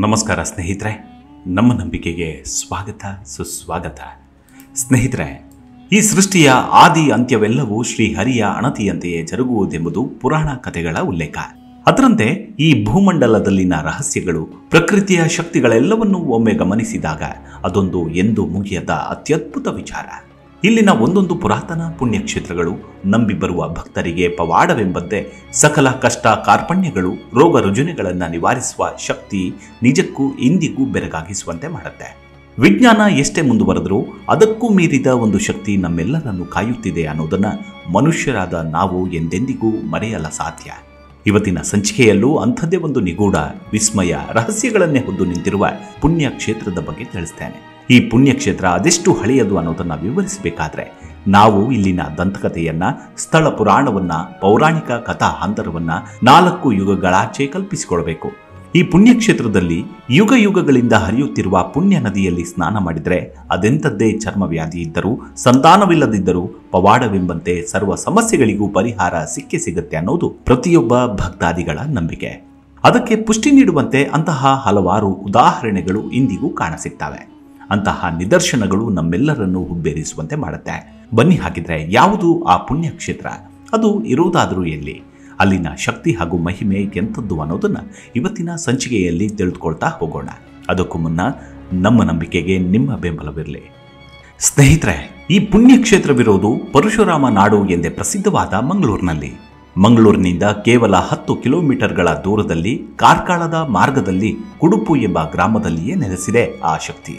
ನಮಸ್ಕಾರ ಸ್ನೇಹಿತರೆ, ನಮ್ಮ ನಂಬಿಕೆಗೆ ಸ್ವಾಗತ ಸುಸ್ವಾಗತ. ಸ್ನೇಹಿತರೆ, ಈ ಸೃಷ್ಟಿಯ ಆದಿ ಅಂತ್ಯವೆಲ್ಲವೂ ಶ್ರೀಹರಿಯ ಅಣತಿಯಂತೆಯೇ ಜರುಗುವುದೆಂಬುದು ಪುರಾಣ ಕಥೆಗಳ ಉಲ್ಲೇಖ. ಅದರಂತೆ ಈ ಭೂಮಂಡಲದಲ್ಲಿನ ರಹಸ್ಯಗಳು, ಪ್ರಕೃತಿಯ ಶಕ್ತಿಗಳೆಲ್ಲವನ್ನೂ ಒಮ್ಮೆ ಗಮನಿಸಿದಾಗ ಅದೊಂದು ಎಂದೂ ಮುಗಿಯದ ಅತ್ಯದ್ಭುತ ವಿಚಾರ. ಇಲ್ಲಿನ ಒಂದೊಂದು ಪುರಾತನ ಪುಣ್ಯಕ್ಷೇತ್ರಗಳು ನಂಬಿ ಬರುವ ಭಕ್ತರಿಗೆ ಪವಾಡವೆಂಬಂತೆ ಸಕಲ ಕಷ್ಟ ಕಾರ್ಪಣ್ಯಗಳು, ರೋಗ ರುಜಿನಗಳನ್ನು ನಿವಾರಿಸುವ ಶಕ್ತಿ ನಿಜಕ್ಕೂ ಇಂದಿಗೂ ಬೆರಗಾಗಿಸುವಂತೆ ಮಾಡುತ್ತೆ. ವಿಜ್ಞಾನ ಎಷ್ಟೇ ಮುಂದುವರೆದರೂ ಅದಕ್ಕೂ ಮೀರಿದ ಒಂದು ಶಕ್ತಿ ನಮ್ಮೆಲ್ಲರನ್ನು ಕಾಯುತ್ತಿದೆ ಅನ್ನೋದನ್ನು ಮನುಷ್ಯರಾದ ನಾವು ಎಂದೆಂದಿಗೂ ಮರೆಯಲು ಸಾಧ್ಯ. ಇವತ್ತಿನ ಸಂಚಿಕೆಯಲ್ಲೂ ಅಂಥದ್ದೇ ಒಂದು ನಿಗೂಢ, ವಿಸ್ಮಯ, ರಹಸ್ಯಗಳನ್ನೇ ಹೊದ್ದು ನಿಂತಿರುವ ಪುಣ್ಯಕ್ಷೇತ್ರದ ಬಗ್ಗೆ ತಿಳಿಸ್ತೇನೆ. ಈ ಪುಣ್ಯಕ್ಷೇತ್ರ ಅದೆಷ್ಟು ಹಳೆಯದು ಅನ್ನೋದನ್ನು ವಿವರಿಸಬೇಕಾದ್ರೆ ನಾವು ಇಲ್ಲಿನ ದಂತಕಥೆಯನ್ನ, ಸ್ಥಳ ಪುರಾಣವನ್ನ, ಪೌರಾಣಿಕ ಕಥಾ ಹಂತರವನ್ನ 4 ಯುಗಗಳಾಚೆ ಕಲ್ಪಿಸಿಕೊಳ್ಬೇಕು. ಈ ಪುಣ್ಯಕ್ಷೇತ್ರದಲ್ಲಿ ಯುಗ ಯುಗಗಳಿಂದ ಹರಿಯುತ್ತಿರುವ ಪುಣ್ಯ ನದಿಯಲ್ಲಿ ಸ್ನಾನ ಮಾಡಿದರೆ ಅದೆಂಥದ್ದೇ ಚರ್ಮವ್ಯಾಧಿ ಇದ್ದರೂ, ಸಂತಾನವಿಲ್ಲದಿದ್ದರೂ ಪವಾಡವೆಂಬಂತೆ ಸರ್ವ ಸಮಸ್ಯೆಗಳಿಗೂ ಪರಿಹಾರ ಸಿಗುತ್ತೆ ಅನ್ನೋದು ಪ್ರತಿಯೊಬ್ಬ ಭಕ್ತಾದಿಗಳ ನಂಬಿಕೆ. ಅದಕ್ಕೆ ಪುಷ್ಟಿ ನೀಡುವಂತೆ ಅಂತಹ ಹಲವಾರು ಉದಾಹರಣೆಗಳು ಇಂದಿಗೂ ಕಾಣಸಿಗ್ತವೆ. ಅಂತಹ ನಿದರ್ಶನಗಳು ನಮ್ಮೆಲ್ಲರನ್ನು ಹುಬ್ಬೇರಿಸುವಂತೆ ಮಾಡುತ್ತೆ. ಬನ್ನಿ, ಹಾಗಿದ್ರೆ ಯಾವುದು ಆ ಪುಣ್ಯಕ್ಷೇತ್ರ? ಅದು ಇರುವುದಾದರೂ ಎಲ್ಲಿ? ಅಲ್ಲಿನ ಶಕ್ತಿ ಹಾಗೂ ಮಹಿಮೆ ಎಂಥದ್ದು ಅನ್ನೋದನ್ನು ಇವತ್ತಿನ ಸಂಚಿಕೆಯಲ್ಲಿ ತಿಳಿದುಕೊಳ್ತಾ ಹೋಗೋಣ. ಅದಕ್ಕೂ ಮುನ್ನ ನಮ್ಮ ನಂಬಿಕೆಗೆ ನಿಮ್ಮ ಬೆಂಬಲವಿರಲಿ. ಸ್ನೇಹಿತರೆ, ಈ ಪುಣ್ಯಕ್ಷೇತ್ರವಿರೋದು ಪರಶುರಾಮ ನಾಡು ಎಂದೇ ಪ್ರಸಿದ್ಧವಾದ ಮಂಗಳೂರಿನಲ್ಲಿ. ಮಂಗಳೂರಿನಿಂದ ಕೇವಲ 10 ಕಿಲೋಮೀಟರ್ಗಳ ದೂರದಲ್ಲಿ ಕಾರ್ಕಳದ ಮಾರ್ಗದಲ್ಲಿ ಕುಡುಪು ಎಂಬ ಗ್ರಾಮದಲ್ಲಿಯೇ ನೆಲೆಸಿದೆ ಆ ಶಕ್ತಿ.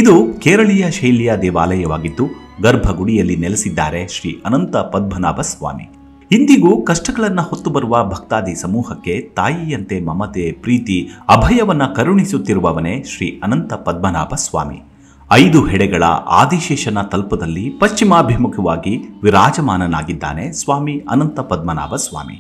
ಇದು ಕೇರಳೀಯ ಶೈಲಿಯ ದೇವಾಲಯವಾಗಿದ್ದು ಗರ್ಭಗುಡಿಯಲ್ಲಿ ನೆಲೆಸಿದ್ದಾರೆ ಶ್ರೀ ಅನಂತ ಪದ್ಮನಾಭ ಸ್ವಾಮಿ. ಇಂದಿಗೂ ಕಷ್ಟಗಳನ್ನು ಹೊತ್ತು ಬರುವ ಭಕ್ತಾದಿ ಸಮೂಹಕ್ಕೆ ತಾಯಿಯಂತೆ ಮಮತೆ, ಪ್ರೀತಿ, ಅಭಯವನ್ನ ಕರುಣಿಸುತ್ತಿರುವವನೇ ಶ್ರೀ ಅನಂತ ಪದ್ಮನಾಭ ಸ್ವಾಮಿ. 5 ಹೆಡೆಗಳ ಆದಿಶೇಷನ ತಲ್ಪದಲ್ಲಿ ಪಶ್ಚಿಮಾಭಿಮುಖವಾಗಿ ವಿರಾಜಮಾನನಾಗಿದ್ದಾನೆ ಸ್ವಾಮಿ ಅನಂತ ಪದ್ಮನಾಭ ಸ್ವಾಮಿ.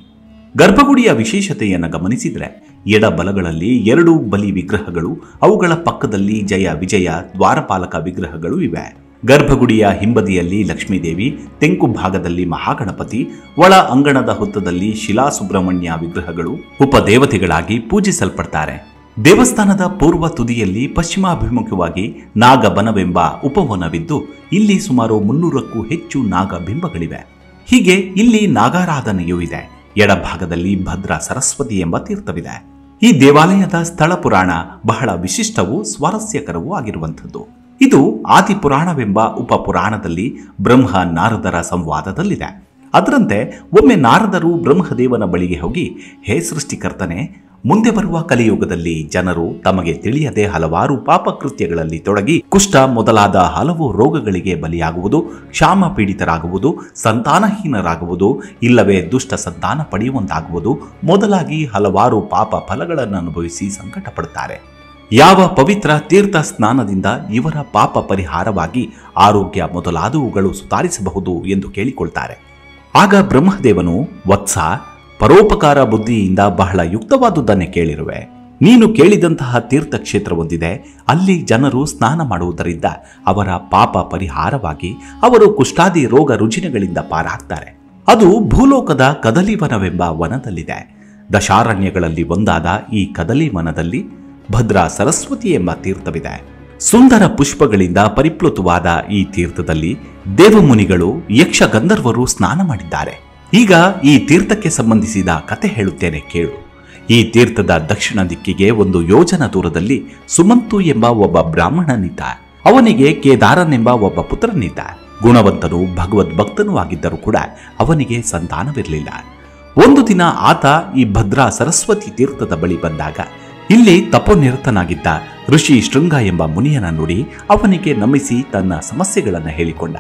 ಗರ್ಭಗುಡಿಯ ವಿಶೇಷತೆಯನ್ನು ಗಮನಿಸಿದರೆ ಎಡಬಲಗಳಲ್ಲಿ 2 ಬಲಿ ವಿಗ್ರಹಗಳು, ಅವುಗಳ ಪಕ್ಕದಲ್ಲಿ ಜಯ ವಿಜಯ ದ್ವಾರಪಾಲಕ ವಿಗ್ರಹಗಳು ಇವೆ. ಗರ್ಭಗುಡಿಯ ಹಿಂಬದಿಯಲ್ಲಿ ಲಕ್ಷ್ಮೀದೇವಿ, ತೆಂಕು ಭಾಗದಲ್ಲಿ ಮಹಾಗಣಪತಿ, ಒಳ ಅಂಗಣದ ಹುತ್ತದಲ್ಲಿ ಶಿಲಾ ಸುಬ್ರಹ್ಮಣ್ಯ ವಿಗ್ರಹಗಳು ಉಪದೇವತೆಗಳಾಗಿ ಪೂಜಿಸಲ್ಪಡ್ತಾರೆ. ದೇವಸ್ಥಾನದ ಪೂರ್ವ ತುದಿಯಲ್ಲಿ ಪಶ್ಚಿಮಾಭಿಮುಖವಾಗಿ ನಾಗಬನವೆಂಬ ಉಪವನವಿದ್ದು ಇಲ್ಲಿ ಸುಮಾರು 300ಕ್ಕೂ ಹೆಚ್ಚು ನಾಗಬಿಂಬಗಳಿವೆ. ಹೀಗೆ ಇಲ್ಲಿ ನಾಗಾರಾಧನೆಯೂ ಇದೆ. ಎಡಭಾಗದಲ್ಲಿ ಭದ್ರಾ ಸರಸ್ವತಿ ಎಂಬ ತೀರ್ಥವಿದೆ. ಈ ದೇವಾಲಯದ ಸ್ಥಳ ಪುರಾಣ ಬಹಳ ವಿಶಿಷ್ಟವೂ ಸ್ವಾರಸ್ಯಕರವೂ ಆಗಿರುವಂಥದ್ದು. ಇದು ಆದಿಪುರಾಣವೆಂಬ ಉಪಪುರಾಣದಲ್ಲಿ ಬ್ರಹ್ಮ ನಾರದರ ಸಂವಾದದಲ್ಲಿದೆ. ಅದರಂತೆ ಒಮ್ಮೆ ನಾರದರು ಬ್ರಹ್ಮದೇವನ ಬಳಿಗೆ ಹೋಗಿ, ಹೇ ಸೃಷ್ಟಿಕರ್ತನೆ, ಮುಂದೆ ಬರುವ ಕಲಿಯುಗದಲ್ಲಿ ಜನರು ತಮಗೆ ತಿಳಿಯದೆ ಹಲವಾರು ಪಾಪಕೃತ್ಯಗಳಲ್ಲಿ ತೊಡಗಿ ಕುಷ್ಠ ಮೊದಲಾದ ಹಲವು ರೋಗಗಳಿಗೆ ಬಲಿಯಾಗುವುದು, ಕ್ಷಾಮ ಪೀಡಿತರಾಗುವುದು, ಸಂತಾನಹೀನರಾಗುವುದು, ಇಲ್ಲವೇ ದುಷ್ಟ ಸಂತಾನ ಪಡೆಯುವಂತಾಗುವುದು ಮೊದಲಾಗಿ ಹಲವಾರು ಪಾಪ ಫಲಗಳನ್ನು ಅನುಭವಿಸಿ ಸಂಕಟ ಪಡುತ್ತಾರೆ. ಯಾವ ಪವಿತ್ರ ತೀರ್ಥ ಸ್ನಾನದಿಂದ ಇವರ ಪಾಪ ಪರಿಹಾರವಾಗಿ ಆರೋಗ್ಯ ಮೊದಲಾದವುಗಳು ಸುಧಾರಿಸಬಹುದು ಎಂದು ಕೇಳಿಕೊಳ್ತಾರೆ. ಆಗ ಬ್ರಹ್ಮದೇವನು, ವತ್ಸ, ಪರೋಪಕಾರ ಬುದ್ಧಿಯಿಂದ ಬಹಳ ಯುಕ್ತವಾದುದನ್ನೇ ಕೇಳಿರುವೆ. ನೀನು ಕೇಳಿದಂತಹ ತೀರ್ಥಕ್ಷೇತ್ರ ಒಂದಿದೆ. ಅಲ್ಲಿ ಜನರು ಸ್ನಾನ ಮಾಡುವುದರಿಂದ ಅವರ ಪಾಪ ಪರಿಹಾರವಾಗಿ ಅವರು ಕುಷ್ಠಾದಿ ರೋಗ ರುಜಿನಗಳಿಂದ ಪಾರಾಗ್ತಾರೆ. ಅದು ಭೂಲೋಕದ ಕದಲಿವನವೆಂಬ ವನದಲ್ಲಿದೆ. ದಶಾರಣ್ಯಗಳಲ್ಲಿ ಒಂದಾದ ಈ ಕದಲಿ ವನದಲ್ಲಿ ಭದ್ರಾ ಸರಸ್ವತಿ ಎಂಬ ತೀರ್ಥವಿದೆ. ಸುಂದರ ಪುಷ್ಪಗಳಿಂದ ಪರಿಪ್ಲುತವಾದ ಈ ತೀರ್ಥದಲ್ಲಿ ದೇವಮುನಿಗಳು, ಯಕ್ಷ ಗಂಧರ್ವರು ಸ್ನಾನ ಮಾಡಿದ್ದಾರೆ. ಈಗ ಈ ತೀರ್ಥಕ್ಕೆ ಸಂಬಂಧಿಸಿದ ಕತೆ ಹೇಳುತ್ತೇನೆ ಕೇಳು. ಈ ತೀರ್ಥದ ದಕ್ಷಿಣ ದಿಕ್ಕಿಗೆ 1 ಯೋಜನ ದೂರದಲ್ಲಿ ಸುಮಂತು ಎಂಬ ಒಬ್ಬ ಬ್ರಾಹ್ಮಣನಿದ್ದ. ಅವನಿಗೆ ಕೇದಾರನೆಂಬ ಒಬ್ಬ ಪುತ್ರನಿದ್ದ. ಗುಣವಂತನು, ಭಗವದ್ಭಕ್ತನೂ ಆಗಿದ್ದರೂ ಕೂಡ ಅವನಿಗೆ ಸಂತಾನವಿರಲಿಲ್ಲ. ಒಂದು ದಿನ ಆತ ಈ ಭದ್ರಾ ಸರಸ್ವತಿ ತೀರ್ಥದ ಬಳಿ ಬಂದಾಗ ಇಲ್ಲಿ ತಪೋನಿರತನಾಗಿದ್ದ ಋಷಿ ಶೃಂಗ ಎಂಬ ಮುನಿಯನ ನುಡಿ ಅವನಿಗೆ ನಮಿಸಿ ತನ್ನ ಸಮಸ್ಯೆಗಳನ್ನು ಹೇಳಿಕೊಂಡ.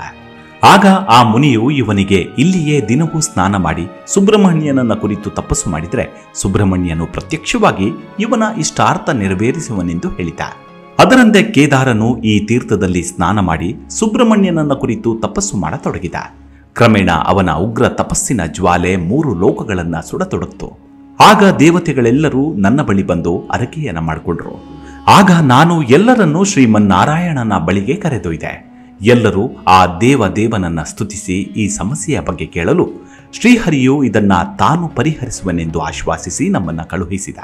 ಆಗ ಆ ಮುನಿಯು ಇವನಿಗೆ ಇಲ್ಲಿಯೇ ದಿನವೂ ಸ್ನಾನ ಮಾಡಿ ಸುಬ್ರಹ್ಮಣ್ಯನನ್ನ ಕುರಿತು ತಪಸ್ಸು ಮಾಡಿದರೆ ಸುಬ್ರಹ್ಮಣ್ಯನು ಪ್ರತ್ಯಕ್ಷವಾಗಿ ಇವನ ಇಷ್ಟಾರ್ಥ ನೆರವೇರಿಸುವನೆಂದು ಹೇಳಿದ. ಅದರಂತೆ ಕೇದಾರನು ಈ ತೀರ್ಥದಲ್ಲಿ ಸ್ನಾನ ಮಾಡಿ ಸುಬ್ರಹ್ಮಣ್ಯನನ್ನ ಕುರಿತು ತಪಸ್ಸು ಮಾಡತೊಡಗಿದ. ಕ್ರಮೇಣ ಅವನ ಉಗ್ರ ತಪಸ್ಸಿನ ಜ್ವಾಲೆ 3 ಲೋಕಗಳನ್ನ ಸುಡತೊಡಗಿತು. ಆಗ ದೇವತೆಗಳೆಲ್ಲರೂ ನನ್ನ ಬಳಿ ಬಂದು ಅರಕೆಯನ್ನ ಮಾಡಿಕೊಂಡ್ರು. ಆಗ ನಾನು ಎಲ್ಲರನ್ನೂ ಶ್ರೀಮನ್ನಾರಾಯಣನ ಬಳಿಗೆ ಕರೆದೊಯ್ದೆ. ಎಲ್ಲರೂ ಆ ದೇವನನ್ನ ಸ್ತುತಿಸಿ ಈ ಸಮಸ್ಯೆಯ ಬಗ್ಗೆ ಕೇಳಲು ಶ್ರೀಹರಿಯು ಇದನ್ನ ತಾನು ಪರಿಹರಿಸುವನೆಂದು ಆಶ್ವಾಸಿಸಿ ನಮ್ಮನ್ನು ಕಳುಹಿಸಿದ.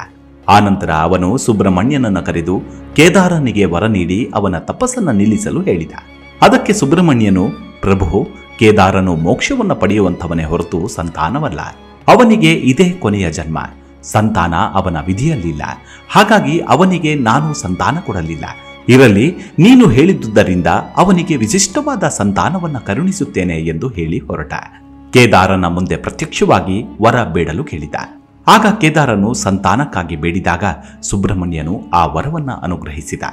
ಆನಂತರ ಅವನು ಸುಬ್ರಹ್ಮಣ್ಯನನ್ನು ಕರೆದು ಕೇದಾರನಿಗೆ ವರ ನೀಡಿ ಅವನ ತಪಸ್ಸನ್ನು ನಿಲ್ಲಿಸಲು ಹೇಳಿದ. ಅದಕ್ಕೆ ಸುಬ್ರಹ್ಮಣ್ಯನು, ಪ್ರಭು, ಕೇದಾರನು ಮೋಕ್ಷವನ್ನು ಪಡೆಯುವಂಥವನೇ ಹೊರತು ಸಂತಾನವಲ್ಲ. ಅವನಿಗೆ ಇದೇ ಕೊನೆಯ ಜನ್ಮ. ಸಂತಾನ ಅವನ ವಿಧಿಯಲ್ಲಿಲ್ಲ. ಹಾಗಾಗಿ ಅವನಿಗೆ ನಾನು ಸಂತಾನ ಕೊಡಲಿಲ್ಲ. ಇರಲಿ, ನೀನು ಹೇಳಿದ್ದುದರಿಂದ ಅವನಿಗೆ ವಿಶಿಷ್ಟವಾದ ಸಂತಾನವನ್ನು ಕರುಣಿಸುತ್ತೇನೆ ಎಂದು ಹೇಳಿ ಹೊರಟ. ಕೇದಾರನ ಮುಂದೆ ಪ್ರತ್ಯಕ್ಷವಾಗಿ ವರ ಬೇಡಲು ಕೇಳಿದ. ಆಗ ಕೇದಾರನು ಸಂತಾನಕ್ಕಾಗಿ ಬೇಡಿದಾಗ ಸುಬ್ರಹ್ಮಣ್ಯನು ಆ ವರವನ್ನು ಅನುಗ್ರಹಿಸಿದ.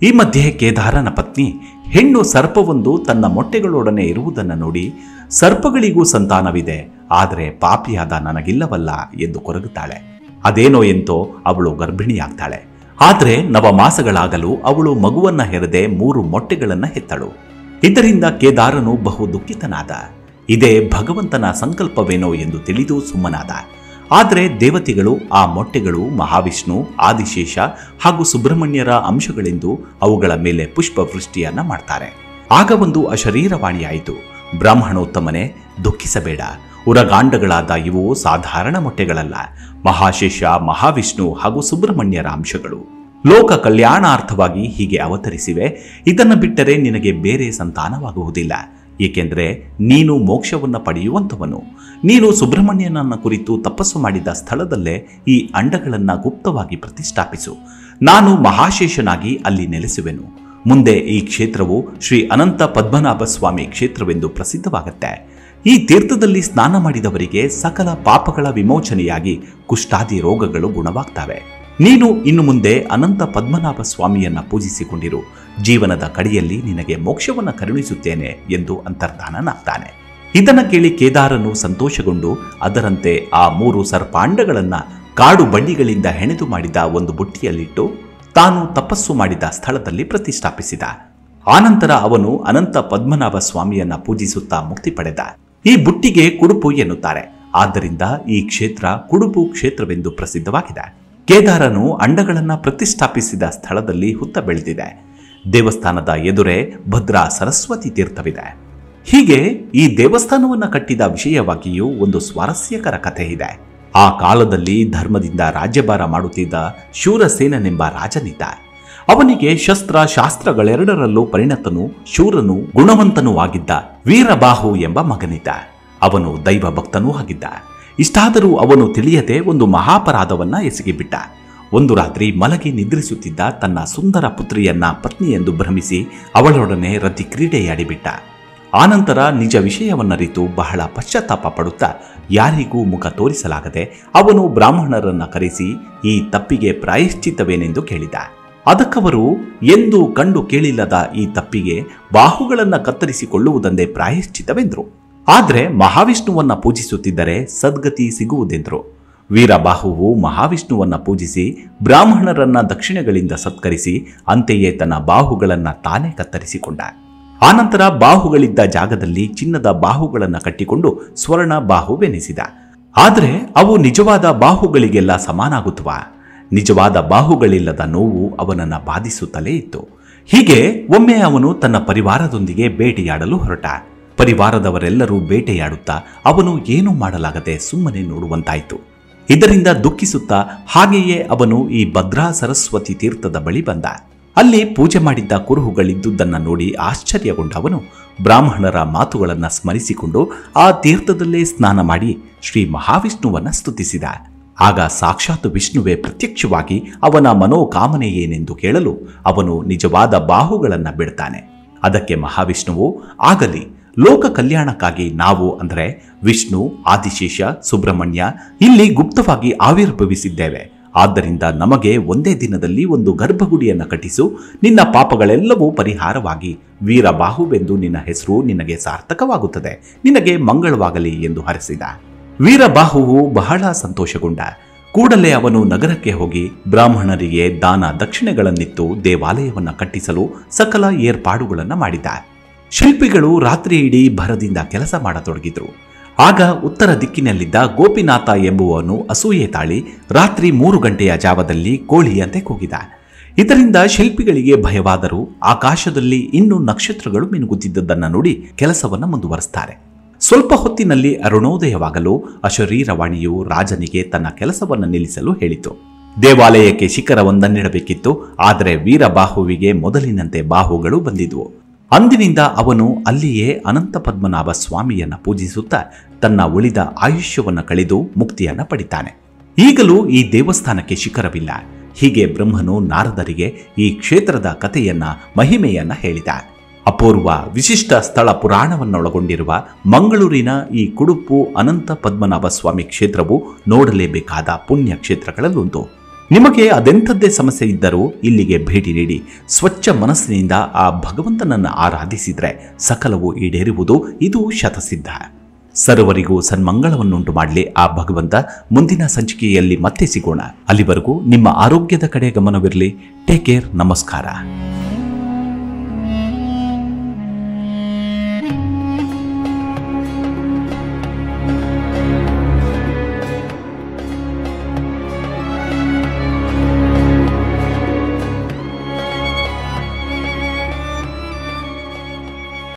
ಈ ಮಧ್ಯೆ ಕೇದಾರನ ಪತ್ನಿ ಹೆಣ್ಣು ಸರ್ಪವೊಂದು ತನ್ನ ಮೊಟ್ಟೆಗಳೊಡನೆ ಇರುವುದನ್ನು ನೋಡಿ, ಸರ್ಪಗಳಿಗೂ ಸಂತಾನವಿದೆ, ಆದರೆ ಪಾಪಿಯಾದ ನನಗಿಲ್ಲವಲ್ಲ ಎಂದು ಕೊರಗುತ್ತಾಳೆ. ಅದೇನೋ ಎಂತೋ ಅವಳು ಗರ್ಭಿಣಿಯಾಗ್ತಾಳೆ. ಆದರೆ ನವಮಾಸಗಳಾಗಲು ಅವಳು ಮಗುವನ್ನ ಹೆರದೆ 3 ಮೊಟ್ಟೆಗಳನ್ನು ಹೆತ್ತಳು. ಇದರಿಂದ ಕೇದಾರನು ಬಹು ದುಃಖಿತನಾದ. ಇದೇ ಭಗವಂತನ ಸಂಕಲ್ಪವೇನೋ ಎಂದು ತಿಳಿದು ಸುಮ್ಮನಾದ. ಆದರೆ ದೇವತೆಗಳು ಆ ಮೊಟ್ಟೆಗಳು ಮಹಾವಿಷ್ಣು, ಆದಿಶೇಷ ಹಾಗೂ ಸುಬ್ರಹ್ಮಣ್ಯರ ಅಂಶಗಳೆಂದು ಅವುಗಳ ಮೇಲೆ ಪುಷ್ಪವೃಷ್ಟಿಯನ್ನ ಮಾಡ್ತಾರೆ. ಆಗ ಒಂದು ಅಶರೀರವಾಣಿಯಾಯಿತು, ಬ್ರಾಹ್ಮಣೋತ್ತಮನೇ, ದುಃಖಿಸಬೇಡ. ಉರಗಾಂಡಗಳಾದ ಇವು ಸಾಧಾರಣ ಮೊಟ್ಟೆಗಳಲ್ಲ. ಮಹಾಶೇಷ, ಮಹಾವಿಷ್ಣು ಹಾಗೂ ಸುಬ್ರಹ್ಮಣ್ಯರ ಅಂಶಗಳು ಲೋಕ ಕಲ್ಯಾಣಾರ್ಥವಾಗಿ ಹೀಗೆ ಅವತರಿಸಿವೆ. ಇದನ್ನು ಬಿಟ್ಟರೆ ನಿನಗೆ ಬೇರೆ ಸಂತಾನವಾಗುವುದಿಲ್ಲ. ಏಕೆಂದರೆ ನೀನು ಮೋಕ್ಷವನ್ನು ಪಡೆಯುವಂಥವನು. ನೀನು ಸುಬ್ರಹ್ಮಣ್ಯನನ್ನ ಕುರಿತು ತಪಸ್ಸು ಮಾಡಿದ ಸ್ಥಳದಲ್ಲೇ ಈ ಅಂಡಗಳನ್ನು ಗುಪ್ತವಾಗಿ ಪ್ರತಿಷ್ಠಾಪಿಸು. ನಾನು ಮಹಾಶೇಷನಾಗಿ ಅಲ್ಲಿ ನೆಲೆಸುವೆನು. ಮುಂದೆ ಈ ಕ್ಷೇತ್ರವು ಶ್ರೀ ಅನಂತ ಪದ್ಮನಾಭ ಸ್ವಾಮಿ ಕ್ಷೇತ್ರವೆಂದು ಪ್ರಸಿದ್ಧವಾಗುತ್ತೆ. ಈ ತೀರ್ಥದಲ್ಲಿ ಸ್ನಾನ ಮಾಡಿದವರಿಗೆ ಸಕಲ ಪಾಪಗಳ ವಿಮೋಚನೆಯಾಗಿ ಕುಷ್ಠಾದಿ ರೋಗಗಳು ಗುಣವಾಗ್ತವೆ. ನೀನು ಇನ್ನು ಮುಂದೆ ಅನಂತ ಪದ್ಮನಾಭ ಸ್ವಾಮಿಯನ್ನ ಪೂಜಿಸಿಕೊಂಡಿರು. ಜೀವನದ ಕಡೆಯಲ್ಲಿ ನಿನಗೆ ಮೋಕ್ಷವನ್ನು ಕರುಣಿಸುತ್ತೇನೆ ಎಂದು ಅಂತರ್ಧಾನನಾಗ್ತಾನೆ. ಇದನ್ನು ಕೇಳಿ ಕೇದಾರನು ಸಂತೋಷಗೊಂಡು ಅದರಂತೆ ಆ 3 ಸರ್ಪಾಂಡಗಳನ್ನ ಕಾಡು ಬಂಡಿಗಳಿಂದ ಹೆಣೆದು ಮಾಡಿದ ಒಂದು ಬುಟ್ಟಿಯಲ್ಲಿಟ್ಟು ತಾನು ತಪಸ್ಸು ಮಾಡಿದ ಸ್ಥಳದಲ್ಲಿ ಪ್ರತಿಷ್ಠಾಪಿಸಿದ. ಆನಂತರ ಅವನು ಅನಂತ ಪದ್ಮನಾಭ ಸ್ವಾಮಿಯನ್ನ ಪೂಜಿಸುತ್ತಾ ಮುಕ್ತಿ ಪಡೆದ. ಈ ಬುಟ್ಟಿಗೆ ಕುಡುಪು ಎನ್ನುತ್ತಾರೆ. ಆದ್ದರಿಂದ ಈ ಕ್ಷೇತ್ರ ಕುಡುಪು ಕ್ಷೇತ್ರವೆಂದು ಪ್ರಸಿದ್ಧವಾಗಿದೆ. ಕೇದಾರನು ಅಂಡಗಳನ್ನ ಪ್ರತಿಷ್ಠಾಪಿಸಿದ ಸ್ಥಳದಲ್ಲಿ ಹುತ್ತ ಬೆಳೆದಿದೆ. ದೇವಸ್ಥಾನದ ಎದುರೇ ಭದ್ರಾ ಸರಸ್ವತಿ ತೀರ್ಥವಿದೆ. ಹೀಗೆ ಈ ದೇವಸ್ಥಾನವನ್ನು ಕಟ್ಟಿದ ವಿಷಯವಾಗಿಯೂ ಒಂದು ಸ್ವಾರಸ್ಯಕರ ಕಥೆ ಇದೆ. ಆ ಕಾಲದಲ್ಲಿ ಧರ್ಮದಿಂದ ರಾಜ್ಯಭಾರ ಮಾಡುತ್ತಿದ್ದ ಶೂರಸೇನನೆಂಬ ರಾಜನಿದ್ದ. ಅವನಿಗೆ ಶಸ್ತ್ರ ಶಾಸ್ತ್ರಗಳೆರಡರಲ್ಲೂ ಪರಿಣತನೂ ಶೂರನೂ ಗುಣವಂತನೂ ಆಗಿದ್ದ ವೀರಬಾಹು ಎಂಬ ಮಗನಿದ್ದ. ಅವನು ದೈವ ಭಕ್ತನೂ ಆಗಿದ್ದ. ಇಷ್ಟಾದರೂ ಅವನು ತಿಳಿಯದೆ ಒಂದು ಮಹಾಪರಾಧವನ್ನ ಎಸಗಿಬಿಟ್ಟ. ಒಂದು ರಾತ್ರಿ ಮಲಗಿ ನಿದ್ರಿಸುತ್ತಿದ್ದ ತನ್ನ ಸುಂದರ ಪುತ್ರಿಯನ್ನ ಪತ್ನಿಯೆಂದು ಭ್ರಮಿಸಿ ಅವಳೊಡನೆ ರತಿ ಕ್ರೀಡೆಯಾಡಿಬಿಟ್ಟ. ಆನಂತರ ನಿಜ ವಿಷಯವನ್ನರಿತು ಬಹಳ ಪಶ್ಚಾತ್ತಾಪ ಪಡುತ್ತಾ ಯಾರಿಗೂ ಮುಖ ತೋರಿಸಲಾಗದೆ ಅವನು ಬ್ರಾಹ್ಮಣರನ್ನ ಕರೆಸಿ ಈ ತಪ್ಪಿಗೆ ಪ್ರಾಯಶ್ಚಿತ್ತವೇನೆಂದು ಕೇಳಿದ. ಅದಕ್ಕವರು, ಎಂದು ಕಂಡು ಕೇಳಿಲ್ಲದ ಈ ತಪ್ಪಿಗೆ ಬಾಹುಗಳನ್ನು ಕತ್ತರಿಸಿಕೊಳ್ಳುವುದೊಂದೇ ಪ್ರಾಯಶ್ಚಿತ್ತವೆಂದರು. ಆದರೆ ಮಹಾವಿಷ್ಣುವನ್ನ ಪೂಜಿಸುತ್ತಿದ್ದರೆ ಸದ್ಗತಿ ಸಿಗುವುದೆಂದರು. ವೀರಬಾಹುವು ಮಹಾವಿಷ್ಣುವನ್ನ ಪೂಜಿಸಿ ಬ್ರಾಹ್ಮಣರನ್ನ ದಕ್ಷಿಣೆಗಳಿಂದ ಸತ್ಕರಿಸಿ ಅಂತೆಯೇ ತನ್ನ ಬಾಹುಗಳನ್ನು ತಾನೇ ಕತ್ತರಿಸಿಕೊಂಡ. ಆನಂತರ ಬಾಹುಗಳಿದ್ದ ಜಾಗದಲ್ಲಿ ಚಿನ್ನದ ಬಾಹುಗಳನ್ನು ಕಟ್ಟಿಕೊಂಡು ಸ್ವರ್ಣ ಬಾಹುವೆನಿಸಿದ. ಆದರೆ ಅವು ನಿಜವಾದ ಬಾಹುಗಳಿಗೆಲ್ಲ ಸಮಾನಾಗುತ್ತವ? ನಿಜವಾದ ಬಾಹುಗಳಿಲ್ಲದ ನೋವು ಅವನನ್ನು ಬಾಧಿಸುತ್ತಲೇ ಇತ್ತು. ಹೀಗೆ ಒಮ್ಮೆ ಅವನು ತನ್ನ ಪರಿವಾರದೊಂದಿಗೆ ಬೇಟೆಯಾಡಲು ಹೊರಟ. ಪರಿವಾರದವರೆಲ್ಲರೂ ಬೇಟೆಯಾಡುತ್ತಾ ಅವನು ಏನೂ ಮಾಡಲಾಗದೆ ಸುಮ್ಮನೆ ನೋಡುವಂತಾಯಿತು. ಇದರಿಂದ ದುಃಖಿಸುತ್ತಾ ಹಾಗೆಯೇ ಅವನು ಈ ಭದ್ರಾ ಸರಸ್ವತಿ ತೀರ್ಥದ ಬಳಿ ಬಂದ. ಅಲ್ಲಿ ಪೂಜೆ ಮಾಡಿದ್ದ ಕುರುಹುಗಳಿದ್ದುದನ್ನು ನೋಡಿ ಆಶ್ಚರ್ಯಗೊಂಡ ಅವನು ಬ್ರಾಹ್ಮಣರ ಮಾತುಗಳನ್ನು ಸ್ಮರಿಸಿಕೊಂಡು ಆ ತೀರ್ಥದಲ್ಲೇ ಸ್ನಾನ ಮಾಡಿ ಶ್ರೀ ಮಹಾವಿಷ್ಣುವನ್ನ ಸ್ತುತಿಸಿದ. ಆಗ ಸಾಕ್ಷಾತ್ ವಿಷ್ಣುವೇ ಪ್ರತ್ಯಕ್ಷವಾಗಿ ಅವನ ಮನೋಕಾಮನೆ ಏನೆಂದು ಕೇಳಲು ಅವನು ನಿಜವಾದ ಬಾಹುಗಳನ್ನು ಬಿಡ್ತಾನೆ. ಅದಕ್ಕೆ ಮಹಾವಿಷ್ಣುವು, ಆಗಲಿ, ಲೋಕ ಕಲ್ಯಾಣಕ್ಕಾಗಿ ನಾವು ಅಂದರೆ ವಿಷ್ಣು, ಆದಿಶೇಷ, ಸುಬ್ರಹ್ಮಣ್ಯ ಇಲ್ಲಿ ಗುಪ್ತವಾಗಿ ಆವಿರ್ಭವಿಸಿದ್ದೇವೆ. ಆದ್ದರಿಂದ ನಮಗೆ ಒಂದೇ ದಿನದಲ್ಲಿ ಒಂದು ಗರ್ಭಗುಡಿಯನ್ನು ಕಟ್ಟಿಸು. ನಿನ್ನ ಪಾಪಗಳೆಲ್ಲವೂ ಪರಿಹಾರವಾಗಿ ವೀರಬಾಹುವೆಂದು ನಿನ್ನ ಹೆಸರು ನಿನಗೆ ಸಾರ್ಥಕವಾಗುತ್ತದೆ. ನಿನಗೆ ಮಂಗಳವಾಗಲಿ ಎಂದು ಹರಸಿದ. ವೀರಬಾಹುವು ಬಹಳ ಸಂತೋಷಗೊಂಡ. ಕೂಡಲೇ ಅವನು ನಗರಕ್ಕೆ ಹೋಗಿ ಬ್ರಾಹ್ಮಣರಿಗೆ ದಾನ ದಕ್ಷಿಣೆಗಳನ್ನಿತ್ತು ದೇವಾಲಯವನ್ನು ಕಟ್ಟಿಸಲು ಸಕಲ ಏರ್ಪಾಡುಗಳನ್ನು ಮಾಡಿದ. ಶಿಲ್ಪಿಗಳು ರಾತ್ರಿ ಇಡೀ ಭರದಿಂದ ಕೆಲಸ ಮಾಡತೊಡಗಿದ್ರು. ಆಗ ಉತ್ತರ ದಿಕ್ಕಿನಲ್ಲಿದ್ದ ಗೋಪಿನಾಥ ಎಂಬುವನು ಅಸೂಯೆ ತಾಳಿ ರಾತ್ರಿ 3 ಗಂಟೆಯ ಜಾವದಲ್ಲಿ ಕೋಳಿಯಂತೆ ಕೂಗಿದ. ಇದರಿಂದ ಶಿಲ್ಪಿಗಳಿಗೆ ಭಯವಾದರೂ ಆಕಾಶದಲ್ಲಿ ಇನ್ನೂ ನಕ್ಷತ್ರಗಳು ಮಿನುಗುತ್ತಿದ್ದದನ್ನು ನೋಡಿ ಕೆಲಸವನ್ನು ಮುಂದುವರೆಸ್ತಾರೆ. ಸ್ವಲ್ಪ ಹೊತ್ತಿನಲ್ಲಿ ಅರುಣೋದಯವಾಗಲು ಅಶರೀರವಾಣಿಯು ರಾಜನಿಗೆ ತನ್ನ ಕೆಲಸವನ್ನು ನಿಲ್ಲಿಸಲು ಹೇಳಿತು. ದೇವಾಲಯಕ್ಕೆ ಶಿಖರವೊಂದನ್ನಿಡಬೇಕಿತ್ತು. ಆದರೆ ವೀರಬಾಹುವಿಗೆ ಮೊದಲಿನಂತೆ ಬಾಹುಗಳು ಬಂದಿದ್ವು. ಅಂದಿನಿಂದ ಅವನು ಅಲ್ಲಿಯೇ ಅನಂತ ಪದ್ಮನಾಭ ಸ್ವಾಮಿಯನ್ನ ಪೂಜಿಸುತ್ತಾ ತನ್ನ ಉಳಿದ ಆಯುಷ್ಯವನ್ನು ಕಳೆದು ಮುಕ್ತಿಯನ್ನ ಪಡಿತಾನೆ. ಈಗಲೂ ಈ ದೇವಸ್ಥಾನಕ್ಕೆ ಶಿಖರವಿಲ್ಲ. ಹೀಗೆ ಬ್ರಹ್ಮನು ನಾರದರಿಗೆ ಈ ಕ್ಷೇತ್ರದ ಕಥೆಯನ್ನ, ಮಹಿಮೆಯನ್ನ ಹೇಳಿದ. ಅಪೂರ್ವ ವಿಶಿಷ್ಟ ಸ್ಥಳ ಪುರಾಣವನ್ನೊಳಗೊಂಡಿರುವ ಮಂಗಳೂರಿನ ಈ ಕುಡುಪು ಅನಂತ ಪದ್ಮನಾಭ ಸ್ವಾಮಿ ಕ್ಷೇತ್ರವು ನೋಡಲೇಬೇಕಾದ ಪುಣ್ಯ ಕ್ಷೇತ್ರಗಳಲ್ಲೊಂದು. ನಿಮಗೆ ಅದೆಂಥದ್ದೇ ಸಮಸ್ಯೆ ಇದ್ದರೂ ಇಲ್ಲಿಗೆ ಭೇಟಿ ನೀಡಿ ಸ್ವಚ್ಛ ಮನಸ್ಸಿನಿಂದ ಆ ಭಗವಂತನನ್ನು ಆರಾಧಿಸಿದರೆ ಸಕಲವೂ ಈಡೇರುವುದು ಇದು ಶತಸಿದ್ಧ. ಸರ್ವರಿಗೂ ಸನ್ಮಂಗಳವನ್ನುಂಟು ಮಾಡಲಿ ಆ ಭಗವಂತ. ಮುಂದಿನ ಸಂಚಿಕೆಯಲ್ಲಿ ಮತ್ತೆ ಸಿಗೋಣ. ಅಲ್ಲಿವರೆಗೂ ನಿಮ್ಮ ಆರೋಗ್ಯದ ಕಡೆ ಗಮನವಿರಲಿ. Take care. ನಮಸ್ಕಾರ.